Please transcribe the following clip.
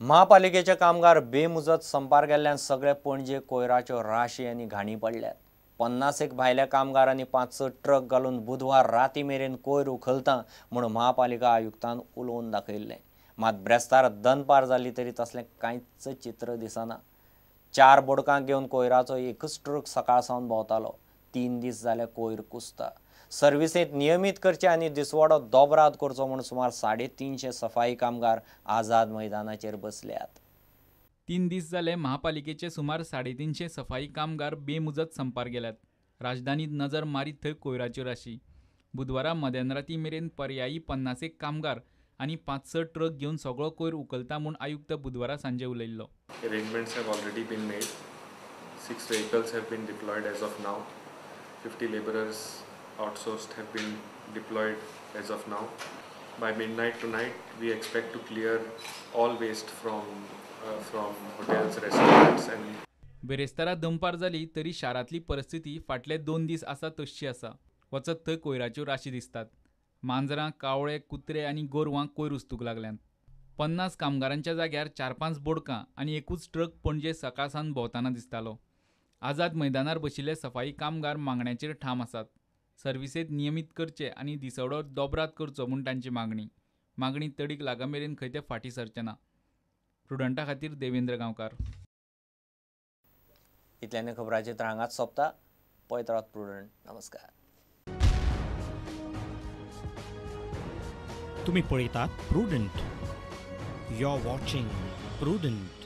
महापालिकेचे कामगार बेमुजत संपार गेल्ल्यान सगळे पणजे कोयराच्यो राशी आनी घाणी पडल्यात। 50 भायल्या कामगारांनी 5 ट्रक घालून बुधवार राती मेरेन कोयर उखलता म्हूण महापालिका आयुक्तान उलोवन दाखयल्लें। मात ब्रेस्तार दनपार जाली तरी तसलें कांयच चित्र दिसना। 4 बोडकांक घेवन कोयराचो एकच ट्रक सकाळसावन भोंवतालो। 3 दीस जाले कोयर कुसता। सर्विसेंत नियमीत करचे आनी दिसवाडो दोबराद करचो म्हूण सुमार 350 सफाई कामगार आझाद मैदानाचेर बसल्यात। 3 दीस जाले महापालिकेचे सुमार 350 सफाई कामगार बेमुजत संपार गेल्यात। राजधानीत नजर मारीत थंय कोयराच्यो राशी। बुधवारा मध्यराती मेरेन पर्यायी 50 कामगार आनी 5 ट्रक घेवन सगळो कोयर उखलता म्हूण आयुक्त बुधवारा सांजे उलयल्लो। Arrangements have already been made. 6 vehicles have been deployed as of now. 50 laborers outsourced have been deployed as of now. By midnight tonight, we expect to clear all waste from hotels, restaurants and बेरेस्तारा दनपार जाली तरी शारांतली परिस्थिती फाटले 2 दीस आसा तशी आसा। वचत थंय कोयराच्यो राशी दिसतात। मांजरां, कावळे, कुत्रे आनी गोरवां कोयर उस्तूक लागल्यात। 50 कामगारांच्या जाग्यार 4-5 बोडकां आनी एकूच ट्रक पणजे सकाळसावन भोंवताना दिसतालो। आझाद मैदानार बशिल्ले सफाई कामगार मागण्यांचेर ठाम आसात। सर्विसेंत नियमीत करचे आनी दिसवडो दोबराद करचो म्हूण तांची मागणी तडीक लागामेरेन खंय ते फाटीं सरचे ना। प्रुडंटा खातीर देवेंद्र गांवकार। इतल्यानी खबरांची हांगाच सोंपता। पळयत रावत प्रुडंट। नमस्कार। तुम्ही पळयतात Prudent. You are watching prudent.